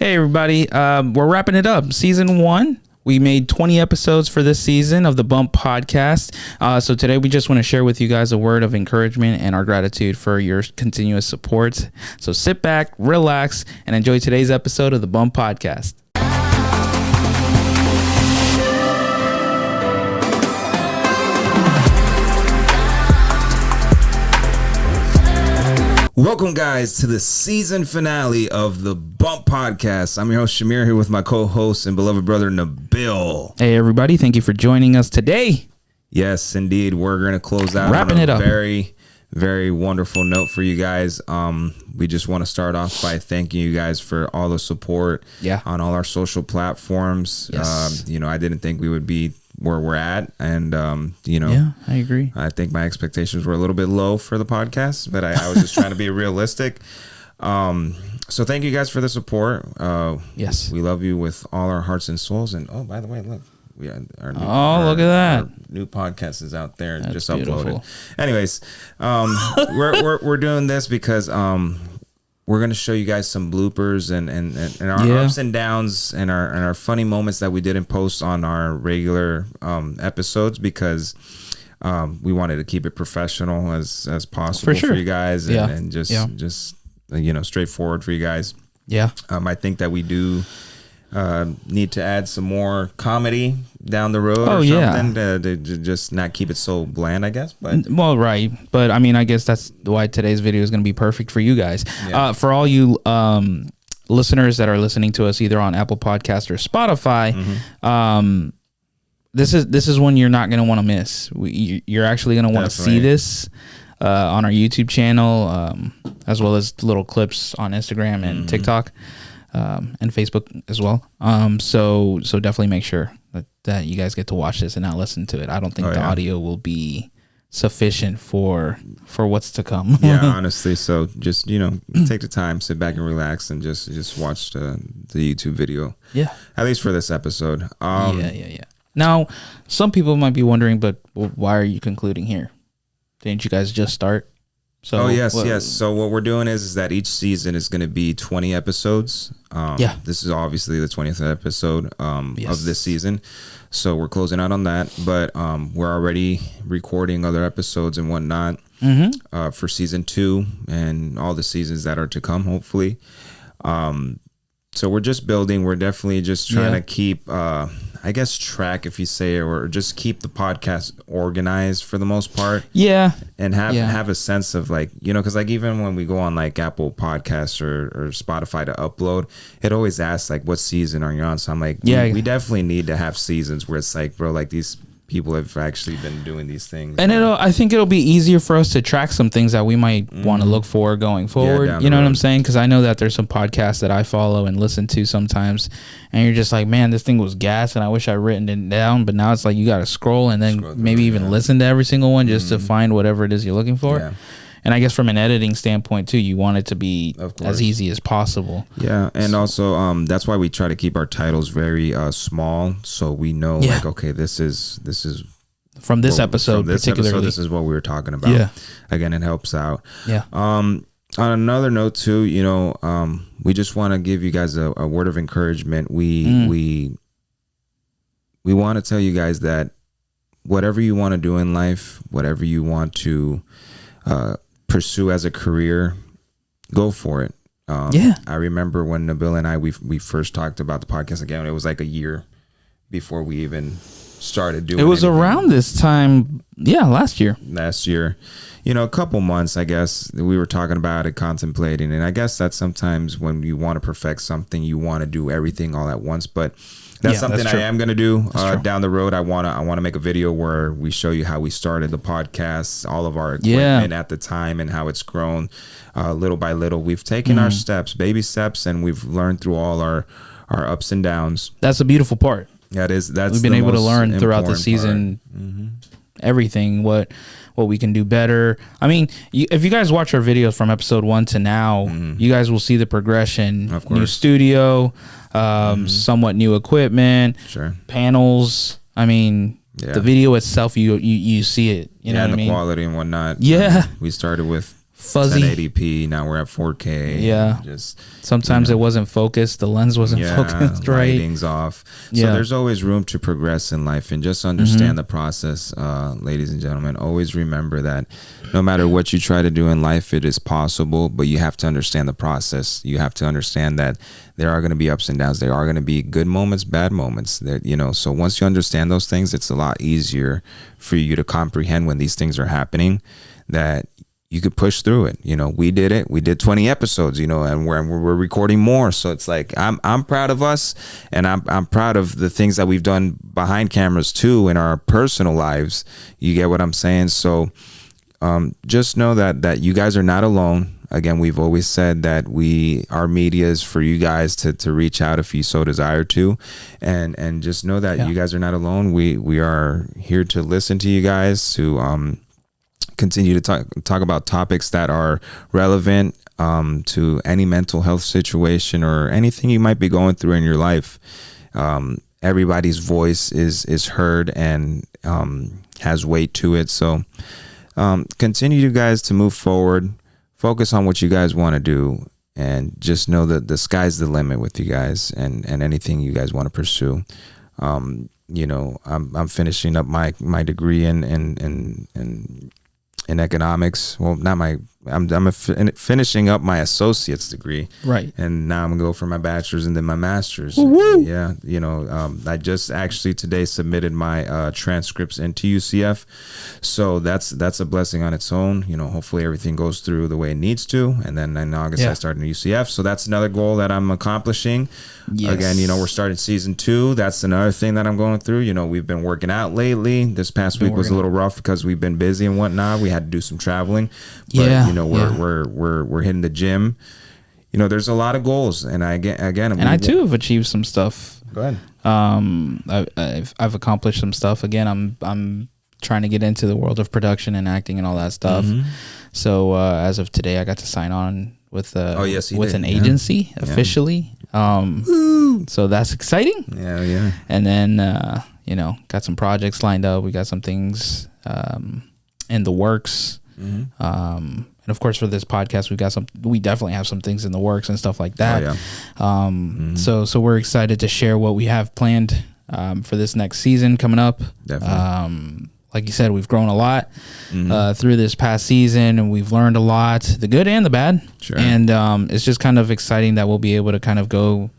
Hey, everybody. We're wrapping it up. Season 1. We made 20 episodes for this season of the Bump Podcast. So today we just want to share with you guys a word of encouragement and our gratitude for your continuous support. So sit back, relax, and enjoy today's episode of the Bump Podcast. Welcome, guys, to the season finale of the Bump Podcast. I'm your host, Shamir, here with my co-host and beloved brother, Nabil. Hey, everybody. Thank you for joining us today. Yes, indeed. We're going to close out Wrapping on it a up. very, very wonderful note for you guys. We just want to start off by thanking you guys for all the support on all our social platforms. Yes. I didn't think we would be where we're at, and Yeah, I agree. I think my expectations were a little bit low for the podcast, but I was just trying to be realistic. So thank you guys for the support. Yes. We love you with all our hearts and souls. And by the way, look, we had our new, look at that. our new podcast is out there. That's just beautiful. uploaded. Anyways, we're doing this because we're going to show you guys some bloopers and our ups and downs and our funny moments that we didn't post on our regular episodes, because we wanted to keep it professional as possible for you guys, and just straightforward for you guys. Yeah. I think that we do need to add some more comedy down the road something to just not keep it so bland, I guess. But right. But I mean, I guess that's why today's video is going to be perfect for you guys. Yeah. For all you listeners that are listening to us either on Apple Podcast or Spotify, this is one you're not going to want to miss. You're actually going to want to see this on our YouTube channel, as well as little clips on Instagram and TikTok. And Facebook as well. So definitely make sure that you guys get to watch this and not listen to it. I don't think the audio will be sufficient for what's to come. Yeah, honestly. So just take the time, sit back and relax, and just watch the YouTube video. Yeah, at least for this episode. Yeah. Now, some people might be wondering, but why are you concluding here? Didn't you guys just start? So, yes. So what we're doing is that each season is going to be 20 episodes. This is obviously the 20th episode of this season. So we're closing out on that. But we're already recording other episodes and whatnot for season 2 and all the seasons that are to come, hopefully. So we're just building. We're definitely just trying to keep, track, if you say, or just keep the podcast organized for the most part. Yeah. And have a sense of because even when we go on Apple Podcasts or Spotify to upload, it always asks what season are you on? So I'm we definitely need to have seasons where it's these people have actually been doing these things. And I think it'll be easier for us to track some things that we might want to look for going forward. You know what I'm saying? Because I know that there's some podcasts that I follow and listen to sometimes, and you're just like, man, this thing was gas, and I wish I'd written it down. But now it's you got to scroll and then maybe even listen to every single one just to find whatever it is you're looking for. Yeah. And I guess from an editing standpoint too, you want it to be as easy as possible. Yeah, and also that's why we try to keep our titles very small, so we know okay, this is from this episode particularly. This is what we were talking about. Yeah, again, it helps out. Yeah. On another note too, we just want to give you guys a word of encouragement. We want to tell you guys that whatever you want to do in life, whatever you want to pursue as a career, go for it. I remember when Nabil and I we first talked about the podcast again. It was a year before we even started doing it. It was around this time, last year, a couple months, I guess. We were talking about it, contemplating, and I guess that sometimes when you want to perfect something, you want to do everything all at once. But that's something I am going to do down the road. I want to make a video where we show you how we started the podcast, all of our equipment at the time, and how it's grown little by little. We've taken our steps, baby steps, and we've learned through all our ups and downs. That's a beautiful part. That's we've been able to learn throughout the season everything, what we can do better. I mean, if you guys watch our videos from episode 1 to now, you guys will see the progression. Of course. New studio, somewhat new equipment, panels. I mean, the video itself, you see it. You know what I mean? The quality and whatnot. Yeah. We started with fuzzy 1080p. Now we're at 4K. Yeah. Just sometimes it wasn't focused. The lens wasn't focused right. Lighting's off. So there's always room to progress in life, and just understand the process, ladies and gentlemen. Always remember that no matter what you try to do in life, it is possible, but you have to understand the process. You have to understand that there are going to be ups and downs. There are going to be good moments, bad moments. That, you know, so once you understand those things, it's a lot easier for you to comprehend when these things are happening, that you could push through it. You know, we did it. We did 20 episodes, you know, and we're recording more. So it's like, I'm proud of us, and I'm proud of the things that we've done behind cameras too in our personal lives. You get what I'm saying? So just know that you guys are not alone. Again, we've always said that our media is for you guys to reach out if you so desire to, and just know that you guys are not alone. We are here to listen to you guys, to continue to talk about topics that are relevant to any mental health situation or anything you might be going through in your life. Everybody's voice is heard and has weight to it. So continue, you guys, to move forward. Focus on what you guys want to do, and just know that the sky's the limit with you guys, and anything you guys want to pursue. You know, I'm finishing up my degree in economics. Well, not my. I'm finishing up my associate's degree, right? And now I'm gonna go for my bachelor's and then my master's. Woo-woo. Yeah, you know, I just actually today submitted my transcripts into UCF, so that's a blessing on its own. You know, hopefully everything goes through the way it needs to, and then in August I start in UCF, so that's another goal that I'm accomplishing. Yes. Again, you know, we're starting season 2. That's another thing that I'm going through. You know, we've been working out lately. This past week was a little rough because we've been busy and whatnot. We had to do some traveling. But, you know, we're hitting the gym. You know, there's a lot of goals, and I too have achieved some stuff. Go ahead. I've accomplished some stuff. Again, I'm trying to get into the world of production and acting and all that stuff. So as of today, I got to sign on with an agency officially. So that's exciting. Yeah. And then you know, got some projects lined up. We got some things in the works. And of course, for this podcast, we definitely have some things in the works and stuff like that. So we're excited to share what we have planned for this next season coming up. Definitely. Like you said, we've grown a lot through this past season, and we've learned a lot, the good and the bad. Sure. And it's just kind of exciting that we'll be able to kind of go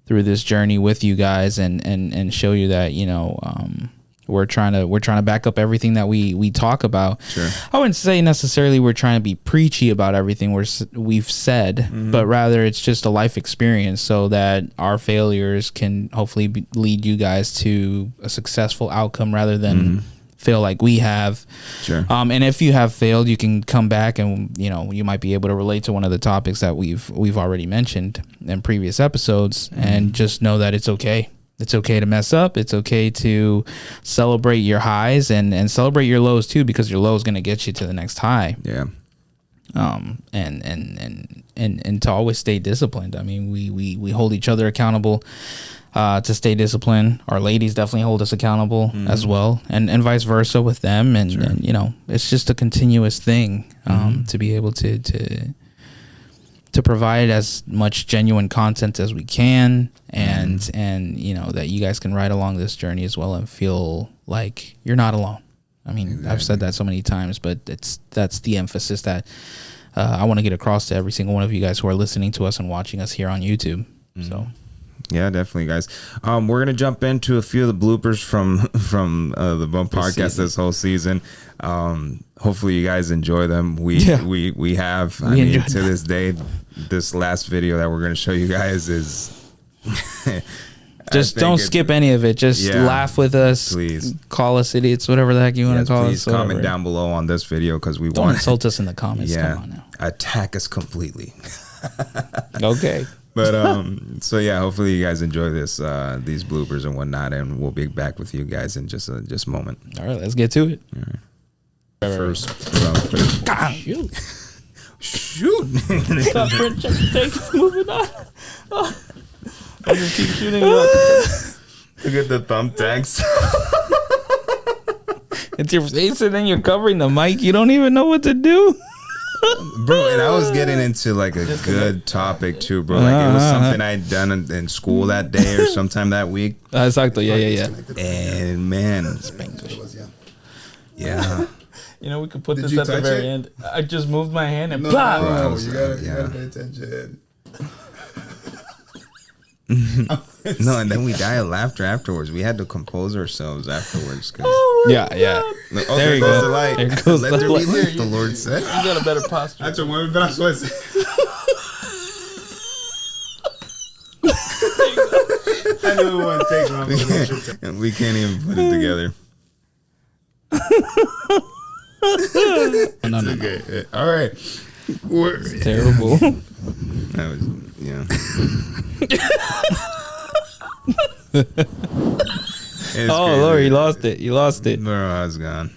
through this journey with you guys and show you that, you know, we're trying to back up everything that we talk about. Sure. I wouldn't say necessarily we're trying to be preachy about everything we've said, but rather it's just a life experience, so that our failures can hopefully lead you guys to a successful outcome rather than fail like we have. Sure. And if you have failed, you can come back and, you know, you might be able to relate to one of the topics that we've already mentioned in previous episodes, and just know that it's okay. It's okay to mess up. It's okay to celebrate your highs and celebrate your lows too, because your low is going to get you to the next high. Yeah. And to always stay disciplined. I mean, we hold each other accountable to stay disciplined. Our ladies definitely hold us accountable as well, and vice versa with them. And you know, it's just a continuous thing to be able to provide as much genuine content as we can, and you know, that you guys can ride along this journey as well and feel like you're not alone. I mean, exactly. I've said that so many times, but that's the emphasis that I want to get across to every single one of you guys who are listening to us and watching us here on YouTube. So yeah, definitely, guys. We're gonna jump into a few of the bloopers from the Bump Podcast this whole season. Hopefully you guys enjoy them. We have. I mean, to this day, this last video that we're gonna show you guys is just don't skip any of it. Just laugh with us. Please call us idiots, whatever the heck you want to call us. Please comment down below on this video, because we don't insult us in the comments. Yeah, come on now. Attack us completely. Okay. But so yeah, hopefully you guys enjoy these bloopers and whatnot, and we'll be back with you guys in just a moment. All right, let's get to it. All right. First. Shoot. Stop French takes. Moving on. I just keep shooting it up. Look at the thumbtacks. It's your face, and then you're covering the mic. You don't even know what to do. Bro, and I was getting into like a good topic too, bro. Like it was something I'd done in school that day or sometime that week. Exactly. Yeah. And man, yeah. You know, we could put this at the very end. I just moved my hand and you gotta pay attention. No, and then we died of laughter afterwards. We had to compose ourselves afterwards. Yeah. Look, There you go. The light. There goes Let the there be light. light, the Lord said. You got a better posture. That's what we're braços. I know we want to take one. We can't even put it together. No. Okay. All right. It's terrible. That was, yeah. Oh, crazy. Lord, you lost it. You lost it. Bro, I was gone.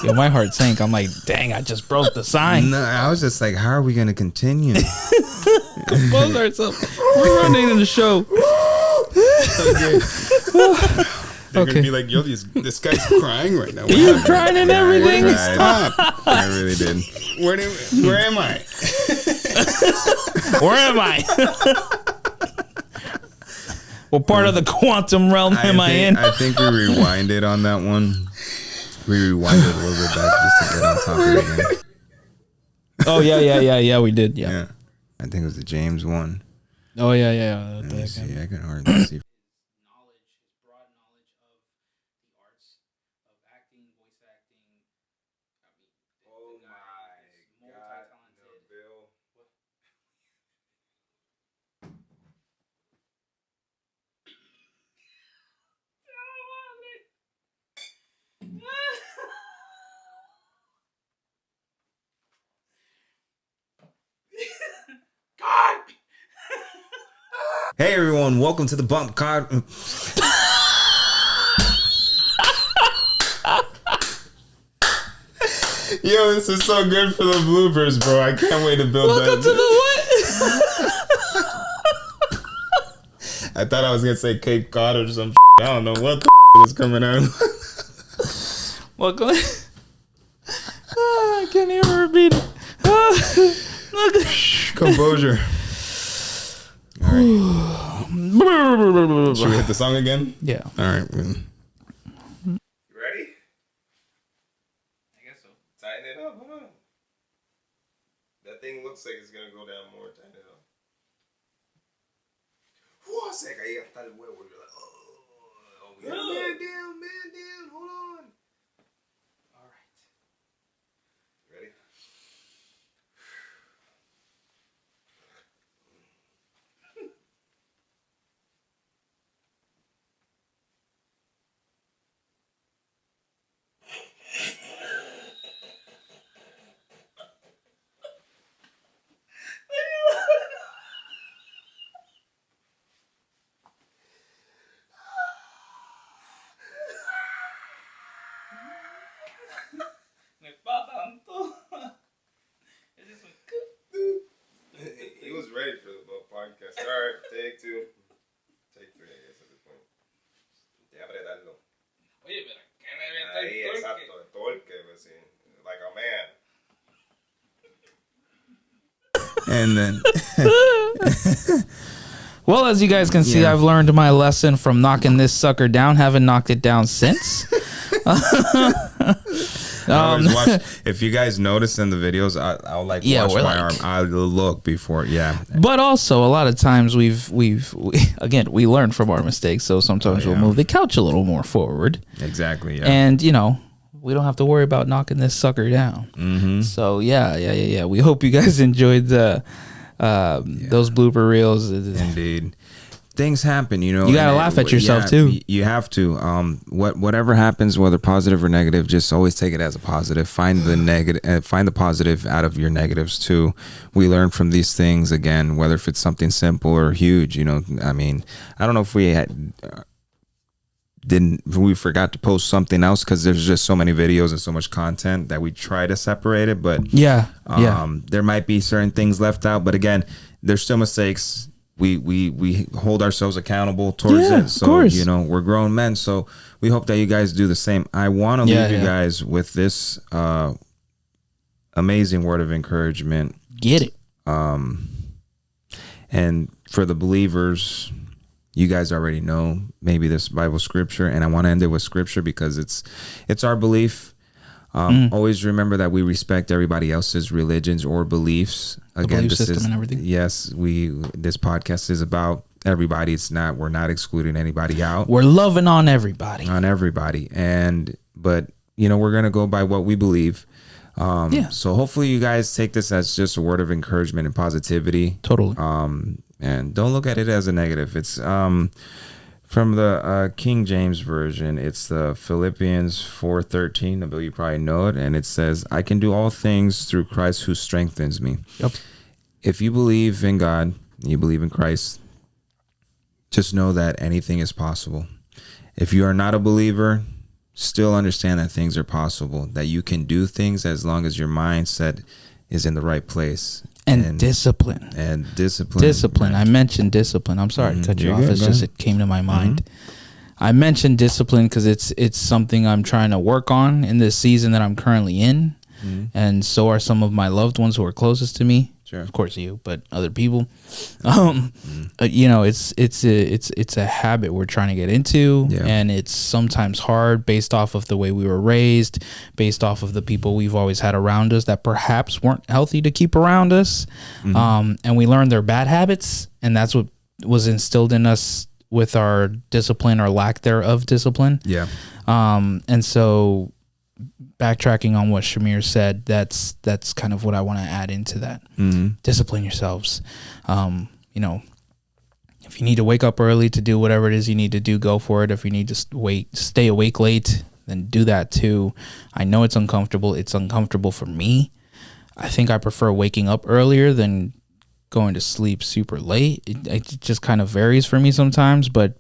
Yo, my heart sank. I'm like, dang, I just broke the sign. No, I was just like, how are we going to continue? Compose ourselves. We're running the show. They're gonna be like, yo, this guy's crying right now. You're crying and everything. Stop. I really did. Where am I? Where am I? What part of the quantum realm am I in? I think we rewinded on that one. We rewinded a little bit back just to get on top of it again. Oh, yeah, we did. Yeah. I think it was the James one. Oh, yeah. Let me see. I can hardly see. Hey everyone, welcome to the Bump Card. Yo, this is so good for the bloopers, bro. I can't wait to build Welcome that. to the what? I thought I was gonna say Cape Cod or some. I don't know what the was coming out. Welcome. I can't even repeat it. Composure. All right. Should we hit the song again? Yeah. All right. You ready? I guess so. Tighten it up. Hold on. That thing looks like it's gonna go down more. Tighten it up. Whoa, se caía hasta el huevo. You're like, oh, yeah. Man down. Hold on. All right. Ready? He was ready for the podcast. All right, take 2. Take 3, I guess, at this point. Ya apretarlo. Oye, pero ¿qué me Ahí, exacto, el torque, pues, sí. Like a man. And then... Well, as you guys can see, I've learned my lesson from knocking this sucker down. Haven't knocked it down since. If you guys notice in the videos, I'll like watch my arm. I'll look before, But also, a lot of times we learn from our mistakes. So sometimes we'll move the couch a little more forward. Exactly. Yeah. And we don't have to worry about knocking this sucker down. Mm-hmm. So yeah. We hope you guys enjoyed those blooper reels. Indeed. Things happen, you gotta laugh at yourself too. You have to. Whatever happens, whether positive or negative, just always take it as a positive. Find the negative, find the positive out of your negatives too. We learn from these things again, whether if it's something simple or huge. I mean, I don't know if we we forgot to post something else because there's just so many videos and so much content that we try to separate it. But there might be certain things left out. But again, there's still mistakes. we hold ourselves accountable towards it. So, we're grown men. So we hope that you guys do the same. I want to leave you guys with this amazing word of encouragement. Get it. And for the believers, you guys already know maybe this Bible scripture, and I want to end it with scripture because it's our belief. Always remember that we respect everybody else's religions or beliefs. Again, this system and everything. Yes, this podcast is about everybody. We're not excluding anybody out. We're loving on everybody. But we're gonna go by what we believe. So hopefully you guys take this as just a word of encouragement and positivity. Totally. And don't look at it as a negative. It's from the King James Version. It's the Philippians 4:13. I believe you probably know it. And it says, I can do all things through Christ who strengthens me. Yep. If you believe in God, you believe in Christ, just know that anything is possible. If you are not a believer, still understand that things are possible, that you can do things as long as your mindset is in the right place. And discipline. Discipline. I mentioned discipline. I'm sorry to cut you off. It came to my mind. I mentioned discipline because it's something I'm trying to work on in this season that I'm currently in. And so are some of my loved ones who are closest to me. Sure. Of course you, but other people. It's a habit we're trying to get into, and it's sometimes hard based off of the way we were raised, based off of the people we've always had around us that perhaps weren't healthy to keep around us. And we learned their bad habits, and that's what was instilled in us with our discipline or lack thereof discipline. Yeah. And so backtracking on what Shamir said, that's kind of what I want to add into that. Discipline yourselves. If you need to wake up early to do whatever it is you need to do, go for it. If you need to stay awake late, then do that too. I know it's uncomfortable. It's uncomfortable for me. I think I prefer waking up earlier than going to sleep super late. It just kind of varies for me sometimes, but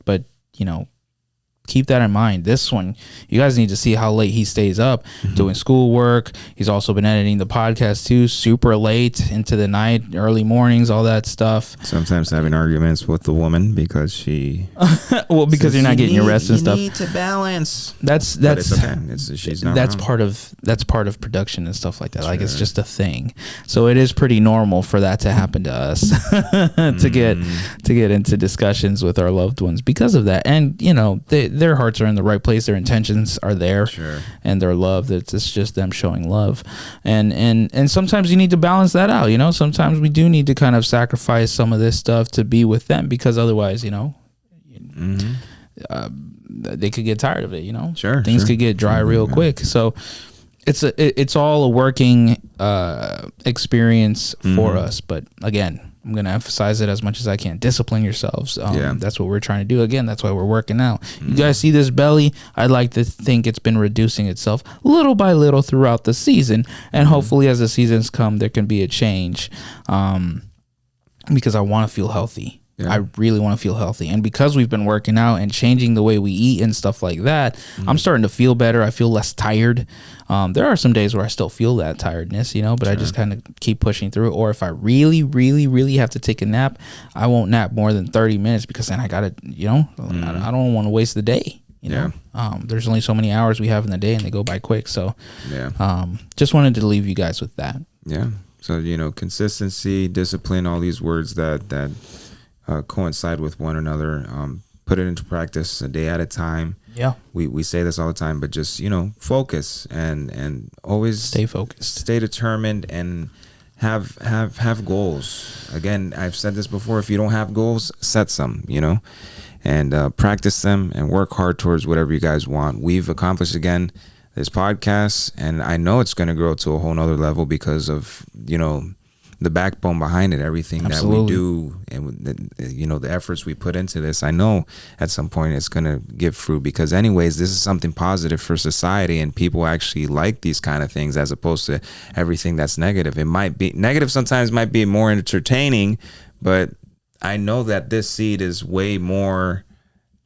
keep that in mind. This one, you guys need to see how late he stays up doing schoolwork. He's also been editing the podcast too, super late into the night, early mornings, all that stuff. Sometimes having arguments with the woman because she because you're not getting your rest and stuff. You need to balance. That's okay. She's not that's wrong. part of production and stuff like that. Sure. Like it's just a thing. So it is pretty normal for that to happen to us to get into discussions with our loved ones because of that. And their hearts are in the right place, their intentions are there, and their love, it's just them showing love, and sometimes you need to balance that out. Sometimes we do need to kind of sacrifice some of this stuff to be with them, because otherwise they could get tired of it. Things could get dry real quick. So it's all a working experience for us, but again, I'm going to emphasize it as much as I can. Discipline yourselves. That's what we're trying to do. Again, that's why we're working out. You guys see this belly? I'd like to think it's been reducing itself little by little throughout the season. And hopefully as the seasons come, there can be a change, because I want to feel healthy. I really want to feel healthy. And because we've been working out and changing the way we eat and stuff like that, I'm starting to feel better. I feel less tired. There are some days where I still feel that tiredness, but I just kind of keep pushing through. Or if I really, really, really have to take a nap, I won't nap more than 30 minutes because then I got to, I don't want to waste the day. There's only so many hours we have in the day and they go by quick. So just wanted to leave you guys with that. Yeah. So, consistency, discipline, all these words that coincide with one another. Put it into practice a day at a time. Yeah, we say this all the time, but just focus and always stay focused, stay determined, and have goals. Again, I've said this before. If you don't have goals, set some. And practice them and work hard towards whatever you guys want. We've accomplished again this podcast, and I know it's going to grow to a whole nother level because of the backbone behind it, everything that we do, and the efforts we put into this. I know at some point it's going to give fruit, because anyways, this is something positive for society, and people actually like these kind of things as opposed to everything that's negative. It might be negative sometimes, might be more entertaining, but I know that this seed is way more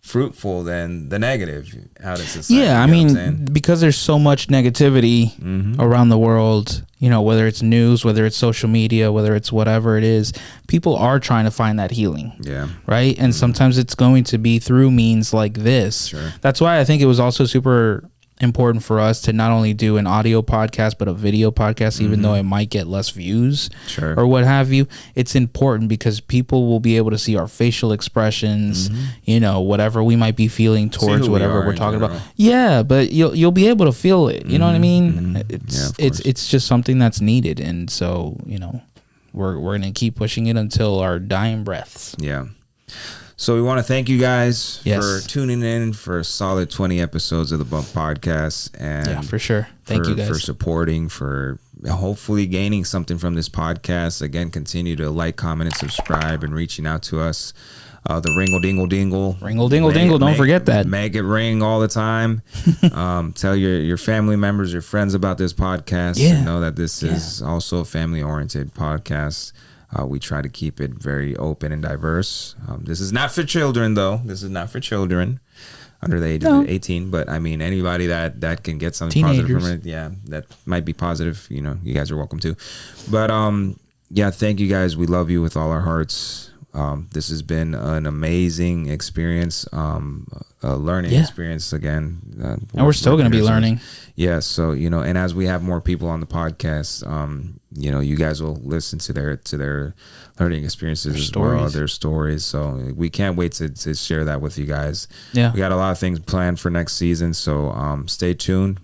fruitful than the negative out of society. Yeah, I mean, because there's so much negativity around the world, you know, whether it's news, whether it's social media, whether it's whatever it is, people are trying to find that healing. Yeah. Right? And sometimes it's going to be through means like this. Sure. That's why I think it was also super important for us to not only do an audio podcast but a video podcast, even though it might get less views or what have you. It's important because people will be able to see our facial expressions, you know, whatever we might be feeling towards whatever we're talking about. Yeah, but you'll be able to feel it. You know what I mean? It's just something that's needed, and so, you know, we're gonna keep pushing it until our dying breaths. Yeah. So we want to thank you guys for tuning in for a solid 20 episodes of the Bump Podcast. And yeah, for sure. Thank you guys. For supporting, for hopefully gaining something from this podcast. Again, continue to like, comment, and subscribe, and reaching out to us. The ringle dingle dingle. Ringle dingle dingle. Don't forget that. Make it ring all the time. Tell your family members, your friends about this podcast. Yeah. And know that this is also a family-oriented podcast. We try to keep it very open and diverse. This is not for children, though. This is not for children under the age of 18. But, I mean, anybody that can get something positive from it, yeah, that might be positive. You know, you guys are welcome to. But, yeah, thank you guys. We love you with all our hearts. This has been an amazing experience, a learning experience again. And we're still going to be learning. Yeah, so, you know, and as we have more people on the podcast, you know, you guys will listen to their learning experiences well, their stories. So we can't wait to share that with you guys. Yeah, we got a lot of things planned for next season, so stay tuned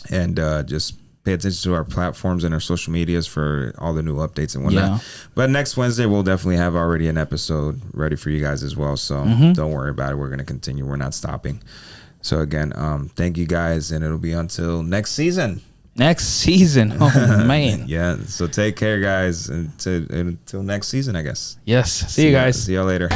and just pay attention to our platforms and our social medias for all the new updates and whatnot. Yeah. But next Wednesday, we'll definitely have already an episode ready for you guys as well. So don't worry about it. We're going to continue. We're not stopping. So again, thank you guys, and it'll be until next season. Next season. Oh, man. Yeah. So take care, guys, until next season, I guess. Yes. See you guys. See y'all later.